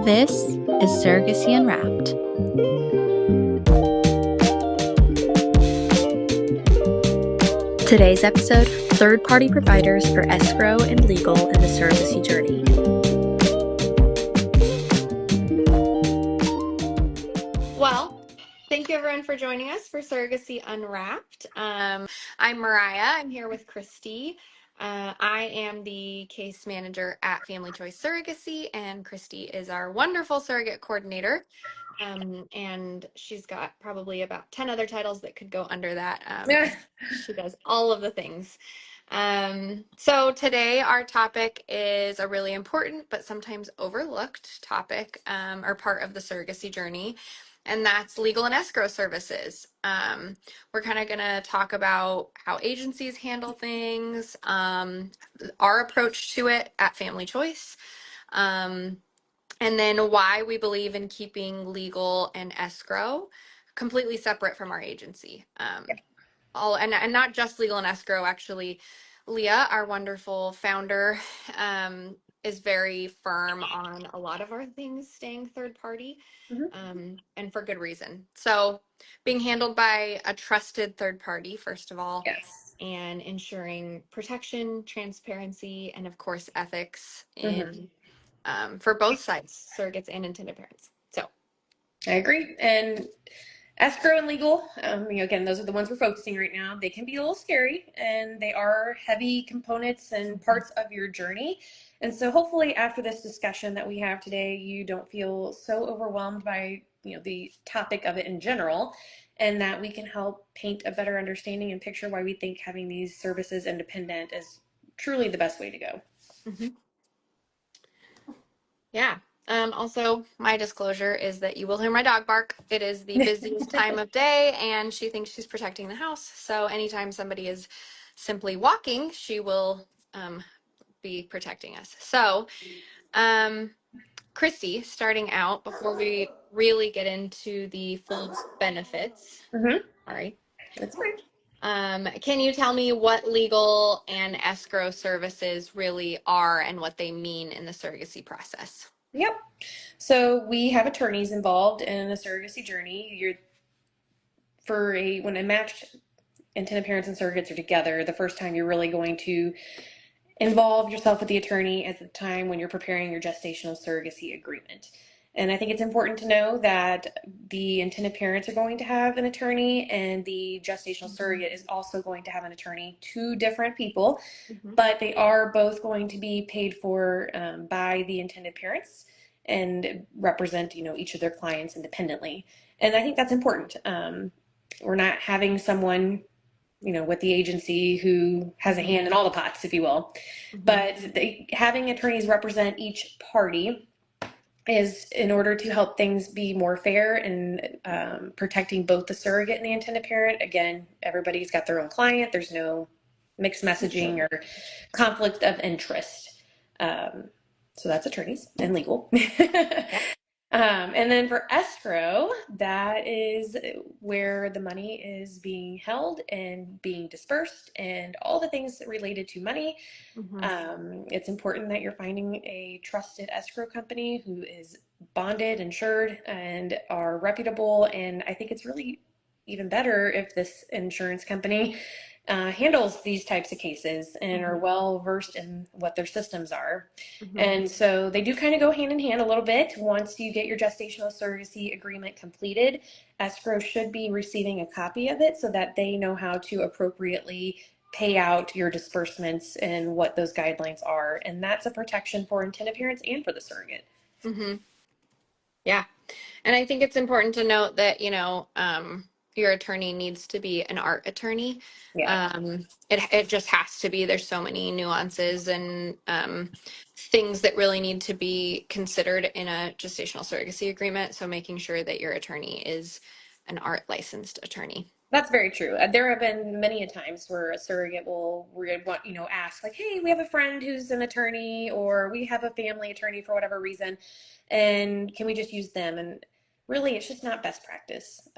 This is Surrogacy Unwrapped. Today's episode, third-party providers for escrow and legal in the surrogacy journey. Well, thank you everyone for joining us for Surrogacy Unwrapped. I'm Mariah. I'm here with Kristie. I am the case manager at Family Choice Surrogacy, and Kristie is our wonderful surrogate coordinator. And she's got probably about 10 other titles that could go under that. She does all of the things. So today our topic is a really important but sometimes overlooked topic or part of the surrogacy journey, and that's legal and escrow services. We're kind of going to talk about how agencies handle things, our approach to it at Family Choice, and then why we believe in keeping legal and escrow completely separate from our agency. And not just legal and escrow, actually. Leah, our wonderful founder, is very firm on a lot of our things staying third party, and for good reason. So being handled by a trusted third party, first of all, Yes. and ensuring protection, transparency, and of course ethics in for both sides, surrogates and intended parents. So I agree. And escrow and legal, again, those are the ones we're focusing right now. They can be a little scary, and they are heavy components and parts of your journey. And so hopefully after this discussion that we have today, you don't feel so overwhelmed by, the topic of it in general, and that we can help paint a better understanding and picture why we think having these services independent is truly the best way to go. yeah. Also, my disclosure is that you will hear my dog bark. It is the busiest time of day, and she thinks she's protecting the house. So anytime somebody is simply walking, she will be protecting us. So, Kristie, starting out, before we really get into the full benefits, sorry. That's great. Can you tell me what legal and escrow services really are and what they mean in the surrogacy process? Yep. So we have attorneys involved in a surrogacy journey. When a matched intended parents and surrogates are together, the first time you're really going to involve yourself with the attorney is the time when you're preparing your gestational surrogacy agreement. And I think it's important to know that the intended parents are going to have an attorney, and the gestational surrogate is also going to have an attorney, two different people, but they are both going to be paid for by the intended parents and represent, each of their clients independently. And I think that's important. We're not having someone with the agency who has a hand in all the pots, if you will. But having attorneys represent each party is in order to help things be more fair and protecting both the surrogate and the intended parent. Again, everybody's got their own client. There's no mixed messaging or conflict of interest. So that's attorneys and legal. And then for escrow, that is where the money is being held and being dispersed and all the things related to money. It's important that you're finding a trusted escrow company who is bonded, insured, and are reputable. And I think it's really even better if this insurance company handles these types of cases and are well versed in what their systems are. And so they do kind of go hand in hand a little bit. Once you get your gestational surrogacy agreement completed, escrow should be receiving a copy of it so that they know how to appropriately pay out your disbursements and what those guidelines are. And that's a protection for intended parents and for the surrogate. Yeah. And I think it's important to note that, your attorney needs to be an art attorney. It just has to be. There's so many nuances and things that really need to be considered in a gestational surrogacy agreement. So making sure that your attorney is an art licensed attorney. That's very true. There have been many a times where a surrogate will ask like, hey, we have a friend who's an attorney, or we have a family attorney for whatever reason, and can we just use them? And really, it's just not best practice.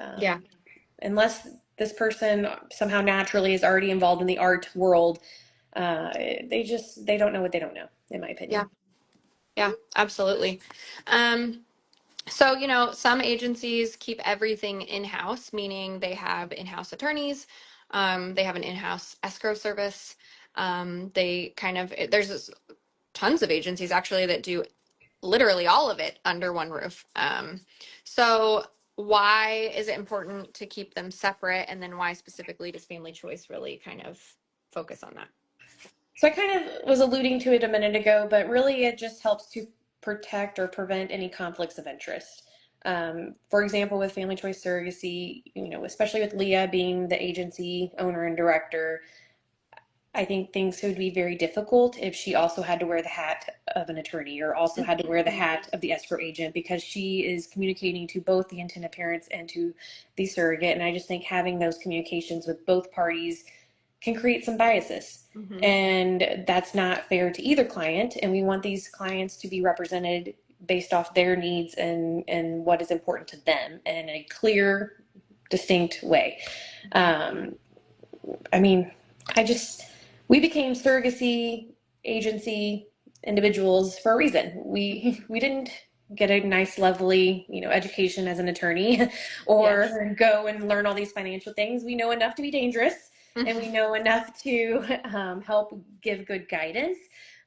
Unless this person somehow naturally is already involved in the art world, they don't know what they don't know, in my opinion. Yeah, absolutely. So, some agencies keep everything in-house, meaning they have in-house attorneys, they have an in-house escrow service. There's tons of agencies actually that do literally all of it under one roof. So why is it important to keep them separate? And then why specifically does Family Choice really kind of focus on that? So I kind of was alluding to it a minute ago, but really it just helps to protect or prevent any conflicts of interest. For example, with Family Choice Surrogacy, especially with Leah being the agency owner and director, I think things would be very difficult if she also had to wear the hat of an attorney or also had to wear the hat of the escrow agent, because she is communicating to both the intended parents and to the surrogate. And I just think having those communications with both parties can create some biases. Mm-hmm. And that's not fair to either client. And we want these clients to be represented based off their needs and what is important to them in a clear, distinct way. I mean, we became surrogacy agency individuals for a reason. We didn't get a nice, lovely, education as an attorney or go and learn all these financial things. We know enough to be dangerous and we know enough to help give good guidance.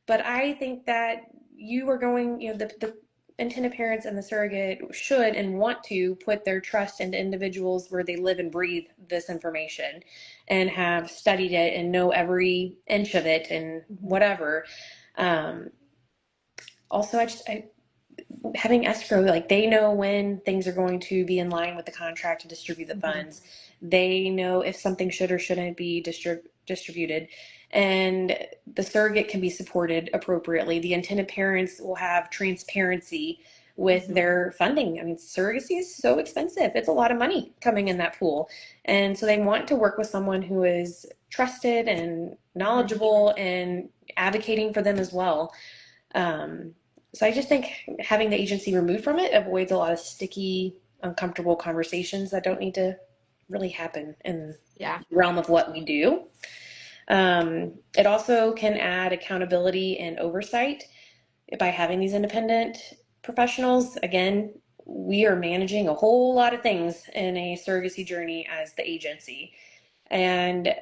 But I think that you are going, the intended parents and the surrogate should and want to put their trust into individuals where they live and breathe this information and have studied it and know every inch of it and whatever. Also, having escrow, like they know when things are going to be in line with the contract to distribute the funds. They know if something should or shouldn't be distributed, and the surrogate can be supported appropriately. The intended parents will have transparency with their funding. I mean, surrogacy is so expensive. It's a lot of money coming in that pool. And so they want to work with someone who is trusted and knowledgeable and advocating for them as well. So I just think having the agency removed from it avoids a lot of sticky, uncomfortable conversations that don't need to really happen in the realm of what we do. It also can add accountability and oversight by having these independent professionals. Again, we are managing a whole lot of things in a surrogacy journey as the agency. And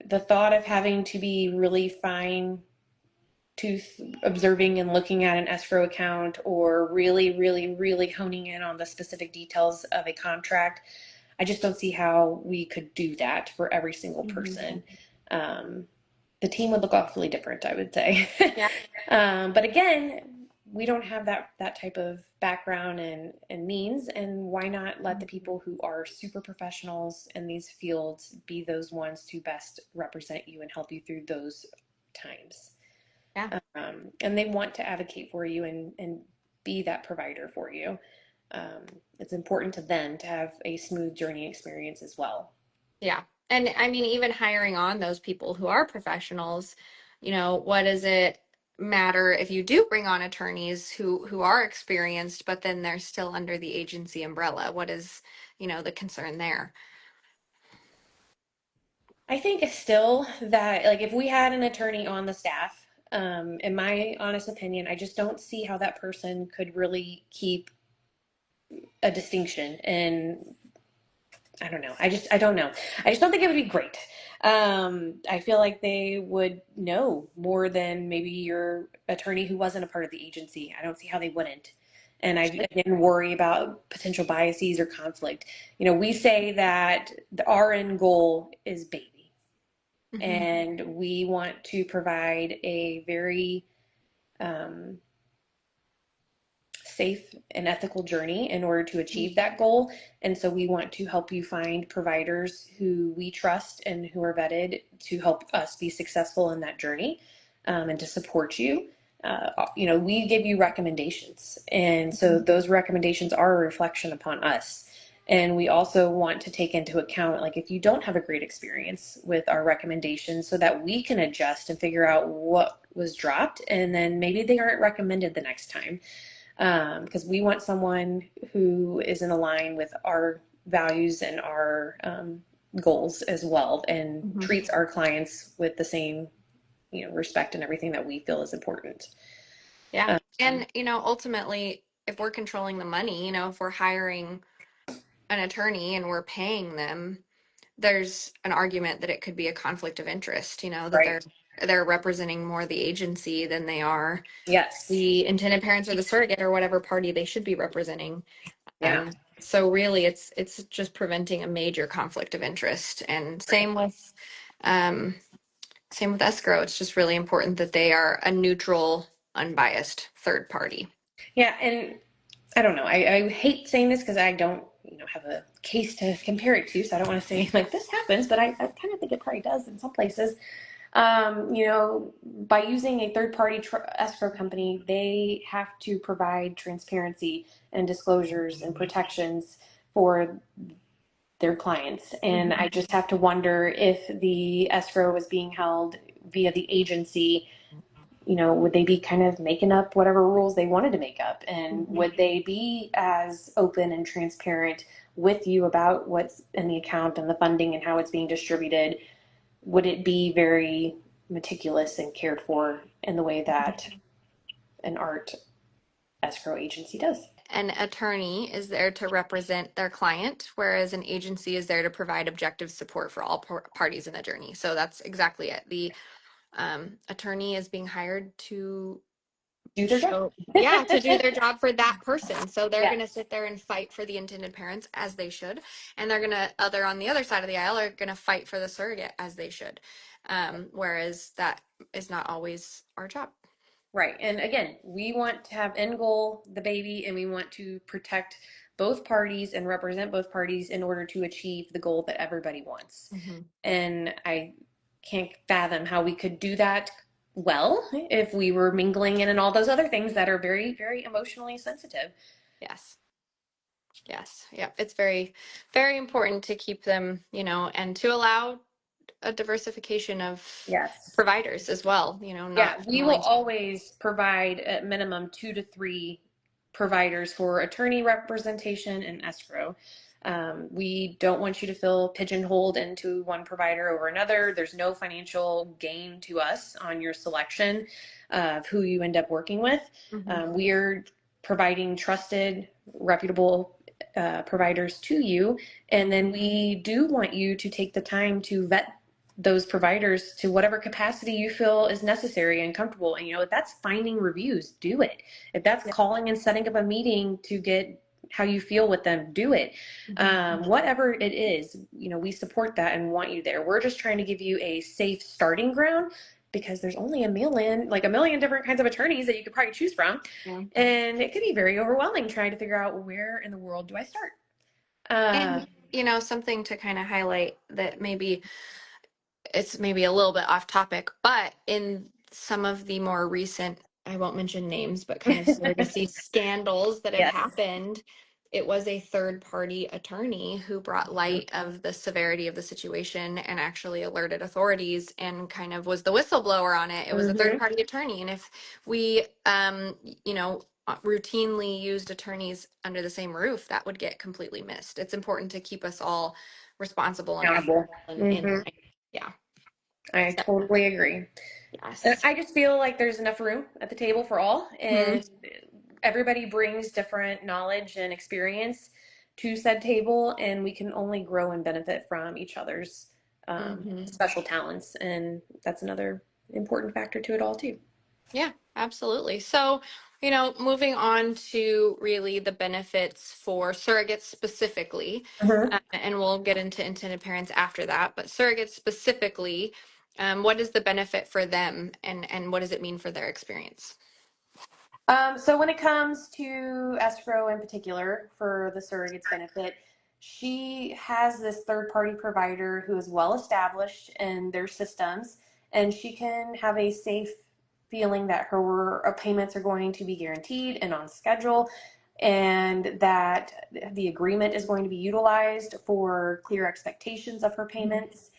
the thought of having to be really fine tooth observing and looking at an escrow account or really, really, really honing in on the specific details of a contract, I just don't see how we could do that for every single person. The team would look awfully different, I would say. But again, we don't have that type of background and means, and why not let the people who are super professionals in these fields be those ones to best represent you and help you through those times. And they want to advocate for you and be that provider for you. It's important to them to have a smooth journey experience as well. Yeah. And I mean, even hiring on those people who are professionals, what does it matter if you do bring on attorneys who are experienced, but then they're still under the agency umbrella? What is, the concern there? I think still that, like, if we had an attorney on the staff, in my honest opinion, I just don't see how that person could really keep a distinction. And I don't know. I don't know. I just don't think it would be great. I feel like they would know more than maybe your attorney who wasn't a part of the agency. I don't see how they wouldn't. And I again worry about potential biases or conflict. We say that our end goal is baby. And we want to provide a very safe and ethical journey in order to achieve that goal. And so we want to help you find providers who we trust and who are vetted to help us be successful in that journey, and to support you. We give you recommendations. And so those recommendations are a reflection upon us. And we also want to take into account, like, if you don't have a great experience with our recommendations, so that we can adjust and figure out what was dropped, and then maybe they aren't recommended the next time. Because we want someone who is in line with our values and our goals as well, and treats our clients with the same, respect and everything that we feel is important. Yeah. And, ultimately, if we're controlling the money, if we're hiring an attorney and we're paying them, there's an argument that it could be a conflict of interest, that Right. they're representing more the agency than they are Yes. the intended parents or the surrogate or whatever party they should be representing. Yeah. So really it's just preventing a major conflict of interest. And Right. same with escrow. It's just really important that they are a neutral, unbiased third party. Yeah. And I don't know. I hate saying this because I don't, have a case to compare it to. So I don't want to say like this happens, but I kind of think it probably does in some places. By using a third party escrow company, they have to provide transparency and disclosures and protections for their clients. And I just have to wonder if the escrow is being held via the agency, would they be kind of making up whatever rules they wanted to make up? And would they be as open and transparent with you about what's in the account and the funding and how it's being distributed? Would it be very meticulous and cared for in the way that an art escrow agency does? An attorney is there to represent their client, whereas an agency is there to provide objective support for all parties in the journey. So that's exactly it. The attorney is being hired to Do their job. to do their job for that person. So they're Yeah. going to sit there and fight for the intended parents as they should. And they're going to, other on the other side of the aisle, are going to fight for the surrogate as they should. Whereas that is not always our job. Right. And again, we want to have end goal the baby, and we want to protect both parties and represent both parties in order to achieve the goal that everybody wants. And I can't fathom how we could do that well if we were mingling in and all those other things that are very, very emotionally sensitive. Yes. Yes. Yeah. It's very, very important to keep them, and to allow a diversification of Yes. providers as well, Yeah, not we will only. always provide at minimum 2 to 3 providers for attorney representation and escrow. We don't want you to feel pigeonholed into one provider over another. There's no financial gain to us on your selection of who you end up working with. We are providing trusted, reputable providers to you, and then we do want you to take the time to vet those providers to whatever capacity you feel is necessary and comfortable. And if that's finding reviews, do it. If that's calling and setting up a meeting to get how you feel with them, do it. Whatever it is, we support that and want you there. We're just trying to give you a safe starting ground, because there's only a million different kinds of attorneys that you could probably choose from. Yeah. And it could be very overwhelming trying to figure out where in the world do I start. And something to kind of highlight that maybe it's maybe a little bit off topic, but in some of the more recent, I won't mention names, but kind of surrogacy scandals that have Yes. happened, it was a third party attorney who brought light of the severity of the situation and actually alerted authorities and kind of was the whistleblower on it. It was a third party attorney. And if we, routinely used attorneys under the same roof, that would get completely missed. It's important to keep us all responsible and Accountable. ethical and yeah. I So, totally agree. yes. I just feel like there's enough room at the table for all, and everybody brings different knowledge and experience to said table, and we can only grow and benefit from each other's special talents, and that's another important factor to it all too. Yeah, absolutely. So, moving on to really the benefits for surrogates specifically, and we'll get into intended parents after that, but surrogates specifically, what is the benefit for them and what does it mean for their experience? So when it comes to escrow in particular, for the surrogate's benefit, she has this third party provider who is well established in their systems, and she can have a safe feeling that her payments are going to be guaranteed and on schedule, and that the agreement is going to be utilized for clear expectations of her payments.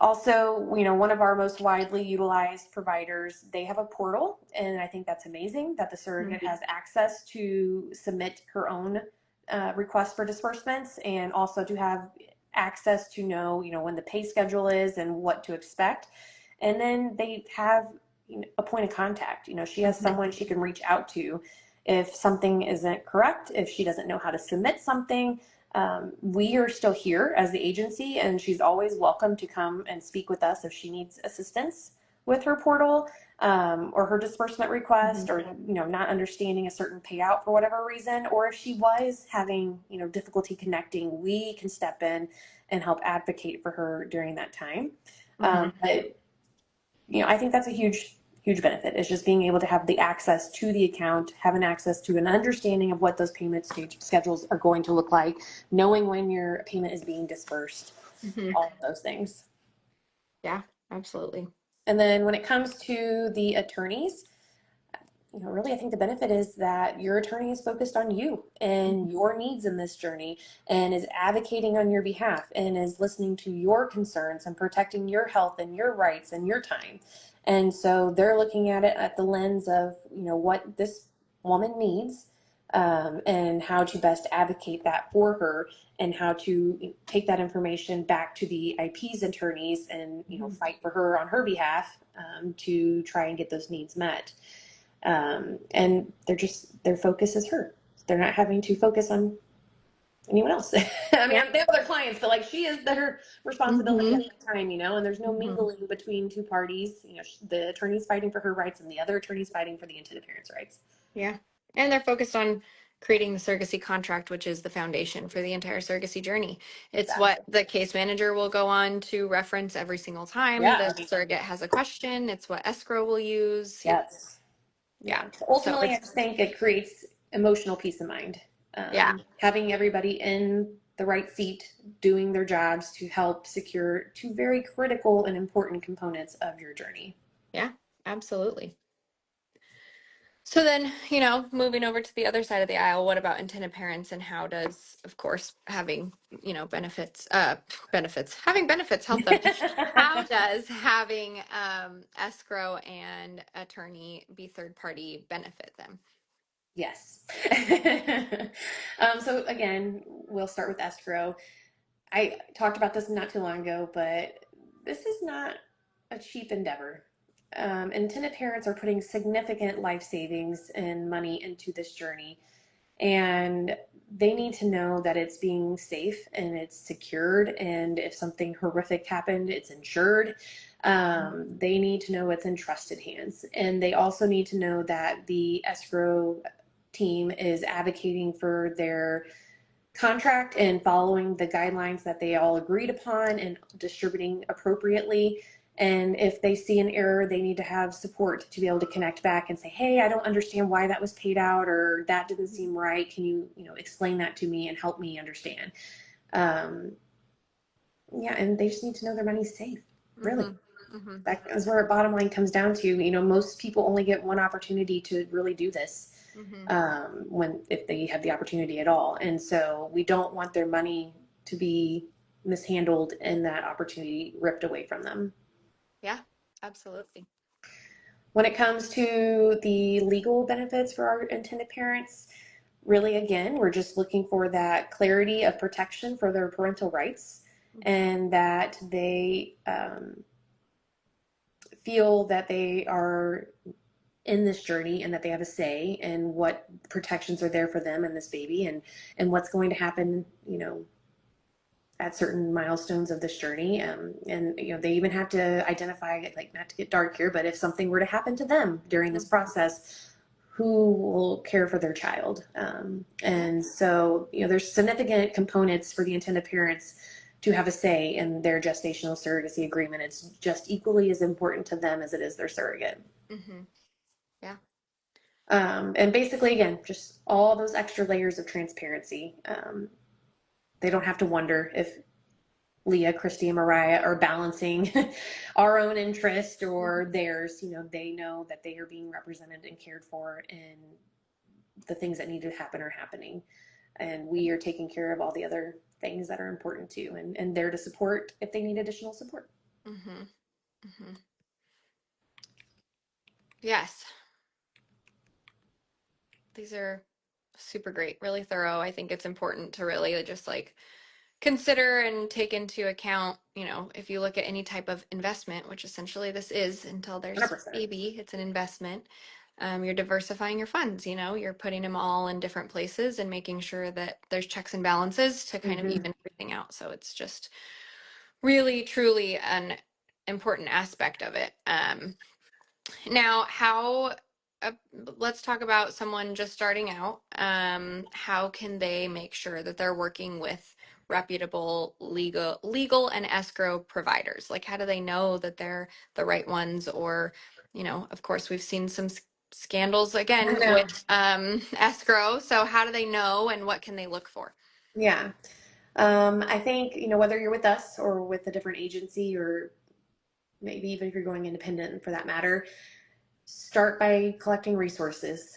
Also, one of our most widely utilized providers, they have a portal, and I think that's amazing that the surrogate has access to submit her own request for disbursements, and also to have access to know, when the pay schedule is and what to expect. And then they have a point of contact. She has someone she can reach out to if something isn't correct, if she doesn't know how to submit something. We are still here as the agency, and she's always welcome to come and speak with us if she needs assistance with her portal, or her disbursement request, or not understanding a certain payout for whatever reason, or if she was having difficulty connecting, we can step in and help advocate for her during that time. But I think that's a huge benefit, is just being able to have the access to the account, having access to an understanding of what those payment schedules are going to look like, knowing when your payment is being dispersed, all of those things. Yeah, absolutely. And then when it comes to the attorneys, really, I think the benefit is that your attorney is focused on you and your needs in this journey, and is advocating on your behalf, and is listening to your concerns and protecting your health and your rights and your time. And so they're looking at it at the lens of, what this woman needs, and how to best advocate that for her, and how to take that information back to the IP's attorneys and, fight for her on her behalf, to try and get those needs met. And their focus is her. They're not having to focus on anyone else. I mean, they have other clients, but she is their responsibility at the time, and there's no mingling between two parties. The attorney's fighting for her rights and the other attorney's fighting for the intended parent's rights. Yeah. And they're focused on creating the surrogacy contract, which is the foundation for the entire surrogacy journey. It's what the case manager will go on to reference every single time the surrogate has a question. It's what escrow will use. Yes. Yeah. Ultimately, I just think it creates emotional peace of mind. Having everybody in the right seat doing their jobs to help secure two very critical and important components of your journey. Yeah, absolutely. So then, moving over to the other side of the aisle, what about intended parents, and how does, of course, having, having benefits help them? How does having escrow and attorney be third party benefit them? Yes. So again, we'll start with escrow. I talked about this not too long ago, but this is not a cheap endeavor. Intended parents are putting significant life savings and money into this journey, and they need to know that it's being safe and it's secured, and if something horrific happened, it's insured. They need to know it's in trusted hands, and they also need to know that the escrow team is advocating for their contract and following the guidelines that they all agreed upon and distributing appropriately. And if they see an error, they need to have support to be able to connect back and say, hey, I don't understand why that was paid out, or that didn't seem right. Can you, explain that to me and help me understand? And they just need to know their money's safe, really. That is where our bottom line comes down to. Most people only get one opportunity to really do this, if they have the opportunity at all. And so we don't want their money to be mishandled and that opportunity ripped away from them. Yeah, absolutely. When it comes to the legal benefits for our intended parents, really, again, we're just looking for that clarity of protection for their parental rights, and that they feel that they are in this journey and that they have a say in what protections are there for them and this baby, and what's going to happen, at certain milestones of this journey. And they even have to identify, not to get dark here, but if something were to happen to them during this process, who will care for their child? And so, there's significant components for the intended parents to have a say in their gestational surrogacy agreement. It's just equally as important to them as it is their surrogate. Yeah. And basically, again, just all those extra layers of transparency. They don't have to wonder if Leah, Kristie, and Mariah are balancing our own interest or theirs. They know that they are being represented and cared for, and the things that need to happen are happening. And we are taking care of all the other things that are important too, and there to support if they need additional support. Yes. These are super great, really thorough. I think it's important to really just consider and take into account, if you look at any type of investment, which essentially this is until there's 100%. baby, it's an investment. You're diversifying your funds, you're putting them all in different places and making sure that there's checks and balances to kind of even everything out. So it's just really, truly an important aspect of it. Now, uh, let's talk about someone just starting out. How can they make sure that they're working with reputable legal and escrow providers? Like, how do they know that they're the right ones? Or, of course, we've seen some scandals I again know. with escrow. So, how do they know, and what can they look for? Yeah. I think, whether you're with us or with a different agency, or maybe even if you're going independent for that matter, start by collecting resources.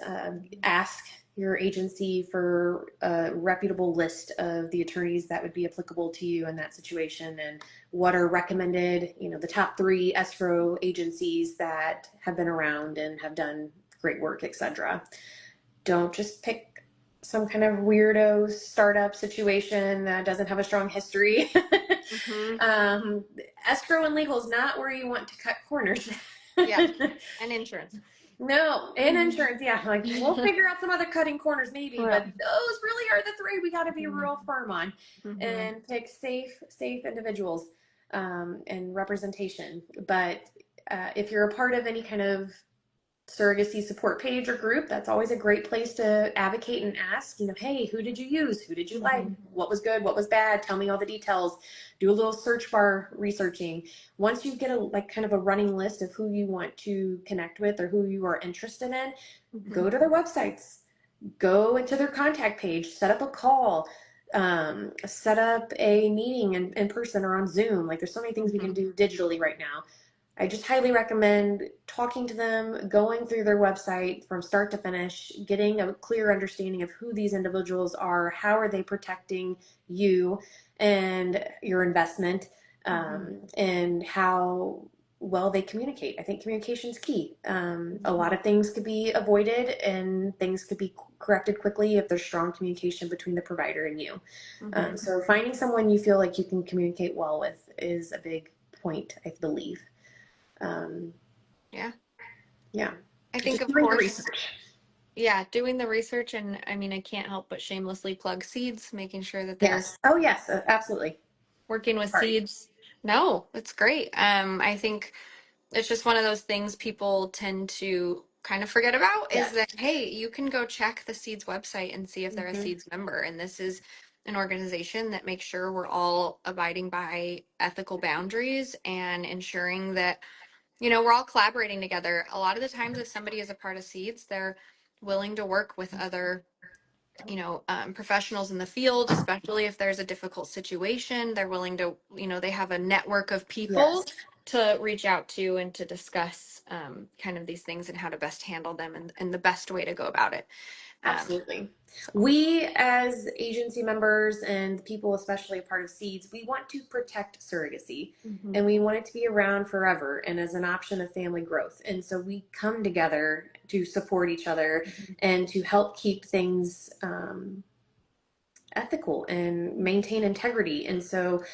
Ask your agency for a reputable list of the attorneys that would be applicable to you in that situation, and what are recommended, the top 3 escrow agencies that have been around and have done great work, etc. Don't just pick some kind of weirdo startup situation that doesn't have a strong history. Mm-hmm. Escrow and legal is not where you want to cut corners. Yeah, and insurance. No, and insurance, yeah. Like, we'll figure out some other cutting corners maybe, Yeah. but those really are the 3 we got to be real firm on, Mm-hmm. and pick safe individuals, and representation. But if you're a part of any kind of surrogacy support page or group, that's always a great place to advocate and ask, hey, who did you use? Who did you like? What was good? What was bad? Tell me all the details. Do a little search bar researching. Once you get a kind of a running list of who you want to connect with or who you are interested in, go to their websites, go into their contact page, set up a call, set up a meeting in person or on Zoom. Like, there's so many things we can do digitally right now. I just highly recommend talking to them, going through their website from start to finish, getting a clear understanding of who these individuals are, how are they protecting you and your investment, and how well they communicate. I think communication is key. A lot of things could be avoided and things could be corrected quickly if there's strong communication between the provider and you. So finding someone you feel like you can communicate well with is a big point, I believe. Yeah. Yeah. I think, Just of doing the course, research. yeah, doing the research. And I mean, I can't help but shamelessly plug seeds, making sure that they're Yes. Oh, yes, absolutely. working with Sorry. seeds. No, it's great. I think it's just one of those things people tend to kind of forget about, is Yes. that, hey, you can go check the seeds website and see if they're a Mm-hmm. seeds member. And this is an organization that makes sure we're all abiding by ethical boundaries and ensuring that we're all collaborating together. A lot of the times, if somebody is a part of seeds, they're willing to work with other professionals in the field, especially if there's a difficult situation. They're willing to, they have a network of Yes. people to reach out to and to discuss kind of these things and how to best handle them, and the best way to go about it. Absolutely. So. We, as agency members and people, especially a part of SEEDS, we want to protect surrogacy, and we want it to be around forever and as an option of family growth. And so we come together to support each other and to help keep things ethical and maintain integrity. And so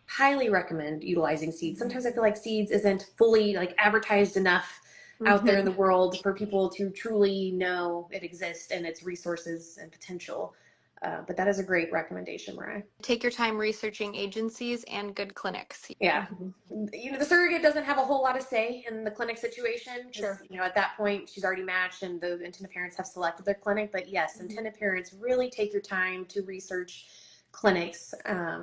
highly recommend utilizing seeds. Sometimes I feel like seeds isn't fully advertised enough out there in the world for people to truly know it exists and its resources and potential. But that is a great recommendation, Mariah. Take your time researching agencies and good clinics. Yeah. The surrogate doesn't have a whole lot of say in the clinic situation because, Sure. at that point she's already matched and the intended parents have selected their clinic. But yes, intended parents, really take your time to research clinics.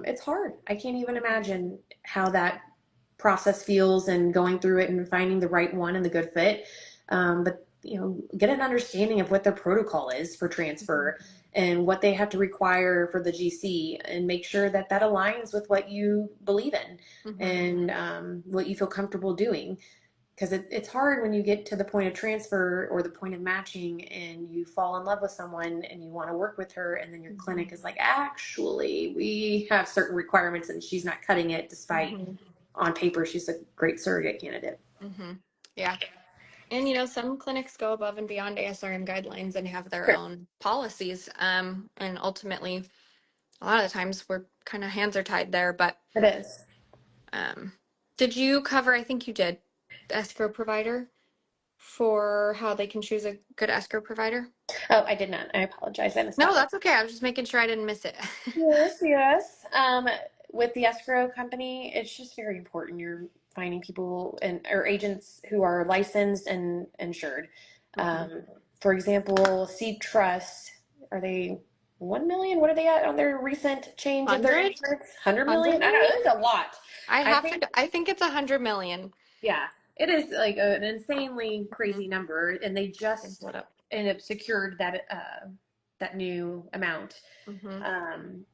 It's hard. I can't even imagine how that process feels and going through it and finding the right one and the good fit. But get an understanding of what their protocol is for transfer and what they have to require for the GC, and make sure that that aligns with what you believe in and what you feel comfortable doing. Because it's hard when you get to the point of transfer or the point of matching and you fall in love with someone and you want to work with her, and then your clinic is like, actually, we have certain requirements and she's not cutting it, despite on paper she's a great surrogate candidate. Yeah. And some clinics go above and beyond ASRM guidelines and have their Sure. own policies. And ultimately, a lot of times we're kind of hands are tied there. But It is. did you cover, I think you did, the escrow provider for how they can choose a good escrow provider? Oh, I did not. I apologize. I missed No, that one. that's okay. I was just making sure I didn't miss it. Yes, yes. With the escrow company, it's just very important. You're finding people and or agents who are licensed and insured. Mhm. For example, Seed Trust, are they 1 million? What are they at on their recent change of their 100? insurance? 100 million? 100 I don't know. million? It's a lot. I think, I think it's 100 million. yeah, it is like an insanely Mhm. crazy number, and they Can just pull it up. ended up secured that new amount. Mm-hmm. Um,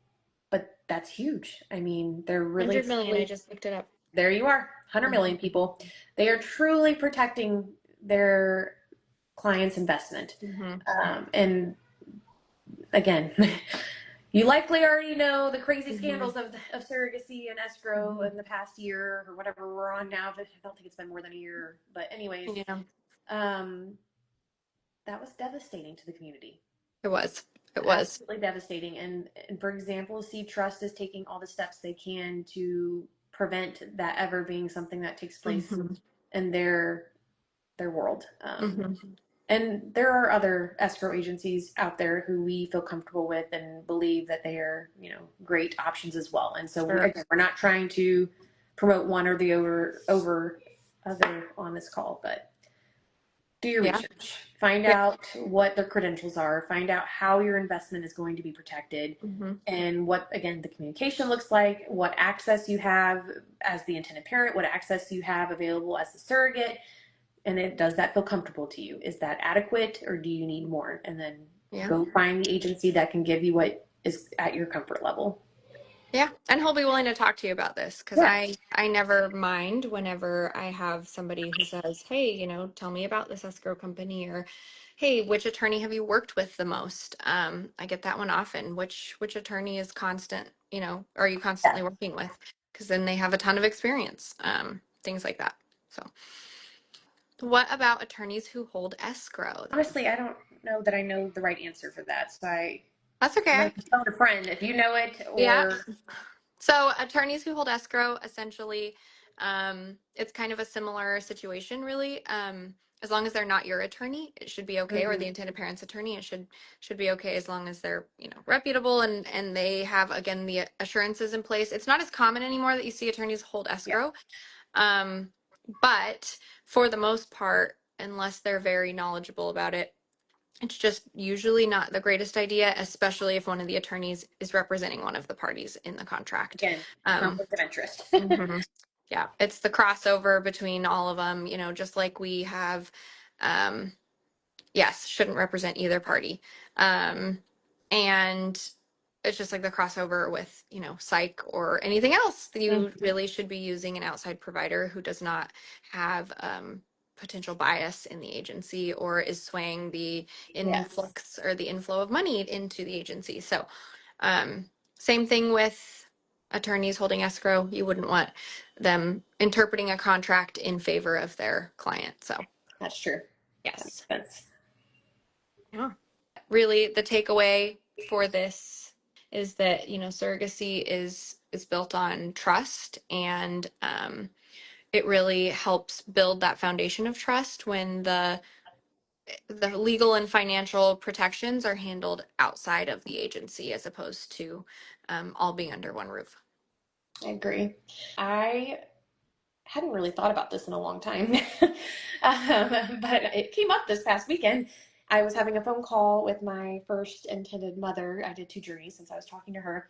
but that's huge. I mean, they're really 100 million. I truly, just looked it up. there you are, 100 Mhm. million people. They are truly protecting their client's investment. Mhm. And again, you likely already know the crazy Mhm. scandals of surrogacy and escrow Mhm. in the past year or whatever we're on now. But I don't think it's been more than a year. But anyways, Yeah, um, that was devastating to the community. it was. It was. Absolutely devastating. And for example, Seed Trust is taking all the steps they can to prevent that ever being something that takes place Mhm. in their world. Mhm. And there are other escrow agencies out there who we feel comfortable with and believe that they are, great options as well. And so Sure. again, we're not trying to promote one or the over other on this call, but do your Yeah. research. Find Yeah. out what their credentials are. Find out how your investment is going to be protected Mhm. and what, again, the communication looks like, what access you have as the intended parent, what access you have available as the surrogate. And does that feel comfortable to you? Is that adequate or do you need more? And then Yeah. go find the agency that can give you what is at your comfort level. Yeah, and he'll be willing to talk to you about this because Yeah. I never mind whenever I have somebody who says, "Hey, tell me about this escrow company," or, "Hey, which attorney have you worked with the most?" I get that one often. Which attorney is constant? Are you constantly Yeah. working with? Because then they have a ton of experience. Things like that. So, what about attorneys who hold escrow? Honestly, I don't know that I know the right answer for that. So That's I'm going okay. to phone a friend if you know it Yeah. or. So attorneys who hold escrow, essentially, it's kind of a similar situation, really. As long as they're not your attorney, it should be okay, or the Mhm. intended parent's attorney, it should be okay as long as they're reputable and they have again the assurances in place. It's not as common anymore that you see attorneys hold Yeah. escrow, um, but for the most part, unless they're very knowledgeable about it, it's just usually not the greatest idea, especially if one of the attorneys is representing one of the parties in the contract. Again, Um, conflict of interest. mhm. Yeah, it's the crossover between all of them, just like we have, um, yes, shouldn't represent either party. And it's just like the crossover with, psych or anything else that you Mhm. really should be using an outside provider who does not have potential bias in the agency or is swaying the Yes. influx or the inflow of money into the agency. So, um, same thing with attorneys holding escrow. You wouldn't want them interpreting a contract in favor of their client. So, That's true. That yes. makes sense. Yeah. Really, the takeaway for this is that, surrogacy is built on trust, and it really helps build that foundation of trust when the legal and financial protections are handled outside of the agency as opposed to all being under one roof. I agree. I hadn't really thought about this in a long time, but it came up this past weekend. I was having a phone call with my first intended mother. I did two journeys since I was talking to her.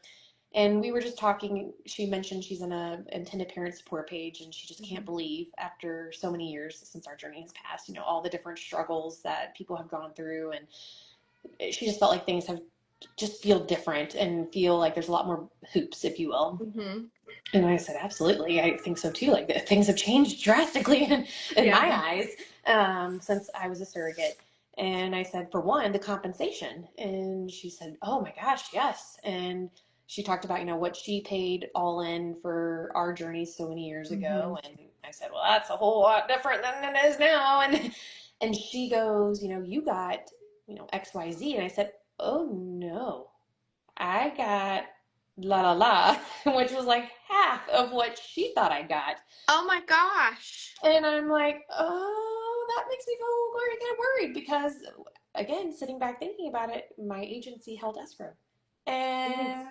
And we were just talking. She mentioned she's in a intended parent support page, and she just can't Mhm. believe after so many years since our journey has passed, all the different struggles that people have gone through. And she just felt like things have just feel different and feel like there's a lot more hoops, if you will. Mhm. And I said, absolutely. I think so too. Like things have changed drastically in Yeah. my eyes since I was a surrogate. And I said, for one, the compensation. And she said, oh my gosh, yes. And she talked about, what she paid all in for our journey so many years Mhm. ago. And I said, well, that's a whole lot different than it is now. And she goes, you got, XYZ. And I said, oh no, I got la la la, which was like half of what she thought I got. Oh my gosh. And I'm like, oh, that makes me feel very kind of worried because, again, sitting back thinking about it, my agency held escrow. And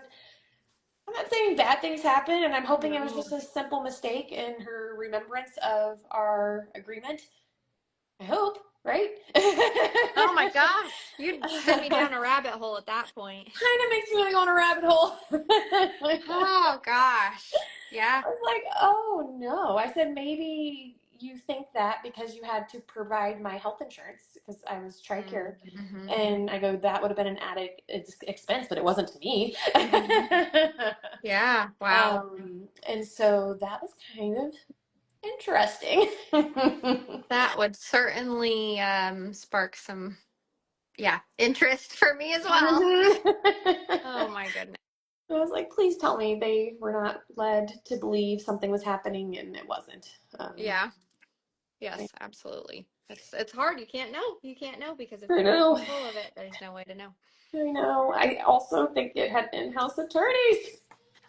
I'm not saying bad things happen, and I'm hoping it was No. just a simple mistake in her remembrance of our agreement. I hope, right? Oh my gosh. You'd send me down a rabbit hole at that point. Kind of makes me want to go on a rabbit hole. Oh gosh. Yeah. I was like, oh no. I said, maybe you think that because you had to provide my health insurance because I was TRICARE. Mm-hmm. And I go, that would have been an added expense, but it wasn't to me. Yeah. Wow. And so that was kind of interesting. That would certainly spark some, yeah, interest for me as well. Oh I my goodness. was like, please tell me they were not led to believe something was happening and it wasn't. Yeah. Yes, absolutely. It's hard. You can't know. You can't know because if I you're not in know. control of it, there's no way to know. I know. I also think it had in-house attorneys.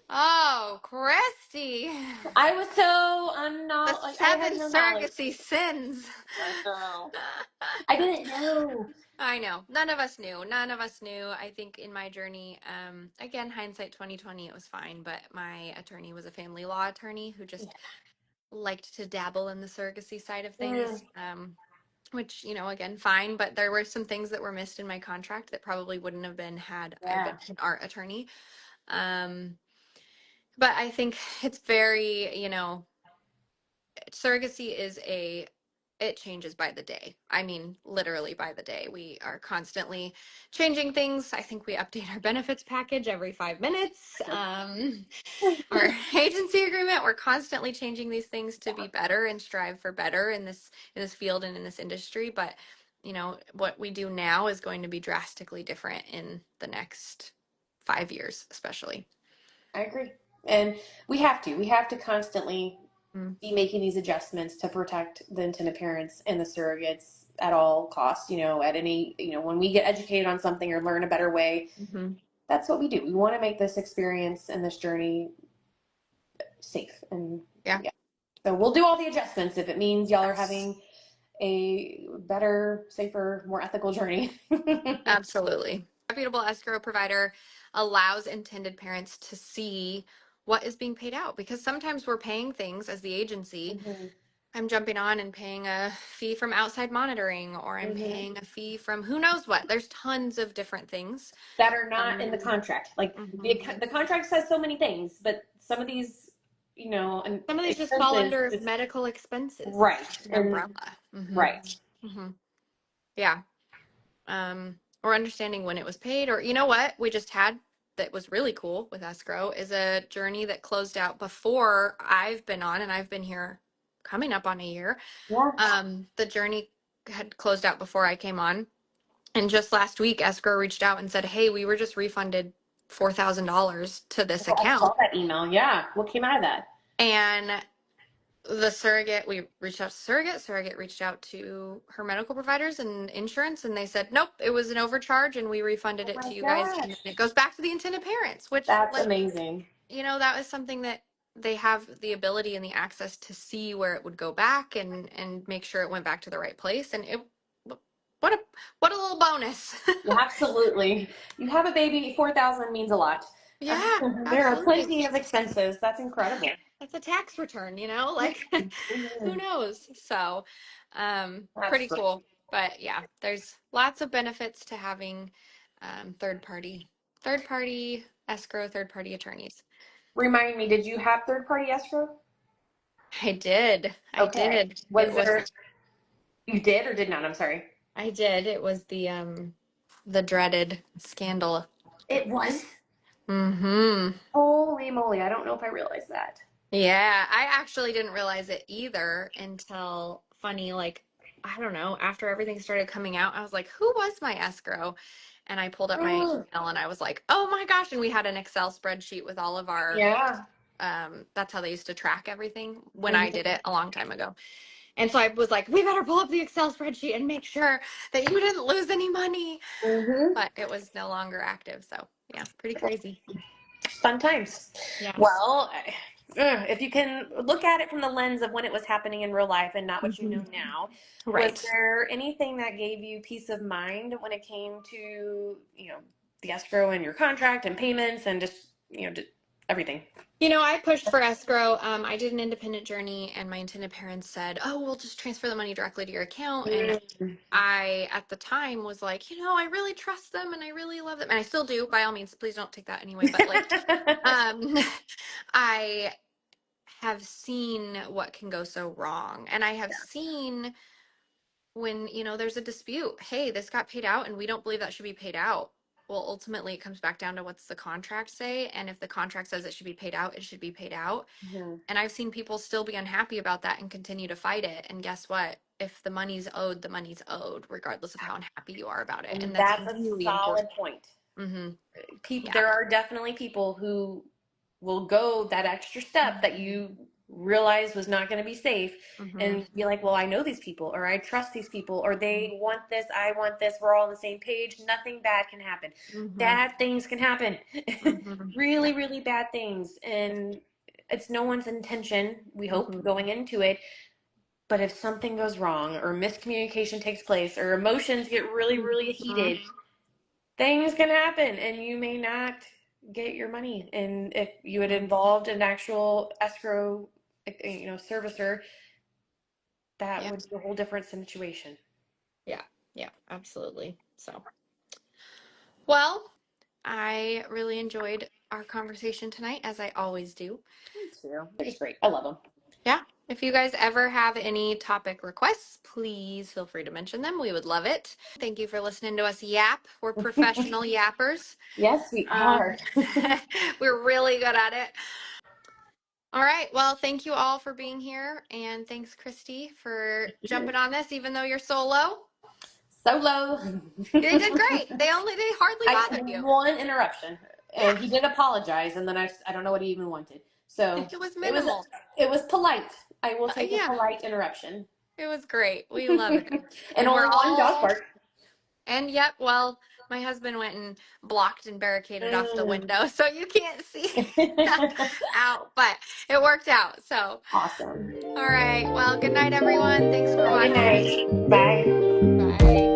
Oh, Kristie. I was so The like I had 7 no knowledge. surrogacy sins. I know. I didn't know. I know. None of us knew. None of us knew. I think in my journey, again, hindsight 2020, it was fine, but my attorney was a family law attorney who just liked to dabble in the surrogacy side of things. Which, again, fine, but there were some things that were missed in my contract that probably wouldn't have been had I Yeah, been an art attorney. But I think it's very, surrogacy it changes by the day. I mean, literally by the day. We are constantly changing things. I think we update our benefits package every 5 minutes. Our agency agreement, we're constantly changing these things to be better and strive for better in this field and in this industry. But, what we do now is going to be drastically different in the next 5 years, especially. I agree. And we have to constantly Mm. be making these adjustments to protect the intended parents and the surrogates at all costs, at any, when we get educated on something or learn a better way, Mm-hmm. that's what we do. We want to make this experience and this journey safe. And Yeah. yeah. So we'll do all the adjustments if it means y'all are Yes. having a better, safer, more ethical journey. Absolutely. Reputable escrow provider allows intended parents to see what is being paid out because sometimes we're paying things as the agency. Mm-hmm. I'm jumping on and paying a fee from outside monitoring, or I'm Mm-hmm. paying a fee from who knows what. There's tons of different things. That are not in the Um, contract. Like mhm. the contract says so many things, but some of these, and Some of these just fall expenses, under just medical expenses. It's right an and umbrella. Hmm. right. Hmm. Yeah. Or understanding when it was paid, or you know what we just had that was really cool with escrow is a journey that closed out before I've been on, and I've been here coming up on a year. Yeah. The journey had closed out before I came on, and just last week escrow reached out and said, hey, we were just refunded $4,000 to this I account. saw that email. Yeah. What came out of that? And the surrogate, we reached out to surrogate reached out to her medical providers and insurance, and they said nope, it was an overcharge and we refunded Oh it my to you guys, and then gosh. it goes back to the intended parents, which, That's like, amazing. that was something that they have the ability and the access to see where it would go back and make sure it went back to the right place. And what a what a little bonus. Yeah, absolutely. You have a baby, 4,000 means a lot. Yeah, There are absolutely. plenty of expenses. That's incredible. That's a tax return, like who Mhm. knows? So, That's pretty great. cool. But yeah, there's lots of benefits to having third party escrow, third party attorneys. Remind me, did you have third party escrow? I did. I Okay. did. Was there, you did or did not? I'm sorry. I did. It was the dreaded scandal. It was. Mm-hmm. Holy moly. I don't know if I realized that. Yeah, I actually didn't realize it either until funny, like, I don't know, after everything started coming out, I was like, who was my escrow? And I pulled up my Oh, email and I was like, oh my gosh. And we had an Excel spreadsheet with all of our, yeah. that's how they used to track everything when I Hmm. did it a long time ago. And so I was like, we better pull up the Excel spreadsheet and make sure that you didn't lose any money. Hmm. But it was no longer active. So yeah, pretty crazy. Fun times. Yes. Well, if you can look at it from the lens of when it was happening in real life and not what you know now, was Right. there anything that gave you peace of mind when it came to, the escrow and your contract and payments and just, just everything? I pushed for escrow. I did an independent journey, and my intended parents said, "Oh, we'll just transfer the money directly to your account." And Mm. I, at the time, was like, I really trust them, and I really love them, and I still do. By all means, please don't take that anyway. But like, um, I have seen what can go so wrong, and I have seen when there's a dispute. Hey, this got paid out, and we don't believe that should be paid out. Well, ultimately, it comes back down to what's the contract say, and if the contract says it should be paid out, it should be paid out. Mhm. And I've seen people still be unhappy about that and continue to fight it. And guess what? If the money's owed, the money's owed, regardless of how unhappy you are about it. And And that's that's a really solid important. point. Mm-hmm. Yeah. There are definitely people who will go that extra step that you realize was not going to be safe Mm-hmm. and be like, well, I know these people, or I trust these people, or they want this, I want this, we're all on the same page, nothing bad can happen. Mm-hmm. Bad things can happen. Mm-hmm. Really, really bad things. And it's no one's intention, we hope, Mm-hmm. going into it. But if something goes wrong, or miscommunication takes place, or emotions get really, really Mm-hmm. heated, things can happen and you may not get your money. And if you had involved an actual escrow, servicer, that Yeah. would be a whole different situation. Yeah. Yeah. Absolutely. So, well, I really enjoyed our conversation tonight, as I always do. Me too. They're just great. I love them. Yeah. If you guys ever have any topic requests, please feel free to mention them. We would love it. Thank you for listening to us yap. We're professional yappers. Yes, we Um, are. we're really good at it. All right. Well, thank you all for being here. And thanks, Kristie, for jumping on this, even though you're solo. Solo. They did great. They hardly I bothered you. one interruption, and he Yeah. did apologize, and then I don't know what he even wanted. So It was it was minimal. it was polite. I will take a Yeah. polite interruption. It was great. We love it. And And we're only one dog all bark. And yep, well, my husband went and blocked and barricaded off the Mm. window, so you can't see out, but it worked out. So, Awesome. all right. Well, good night, everyone. Thanks for Have a good watching. night. Bye. Bye.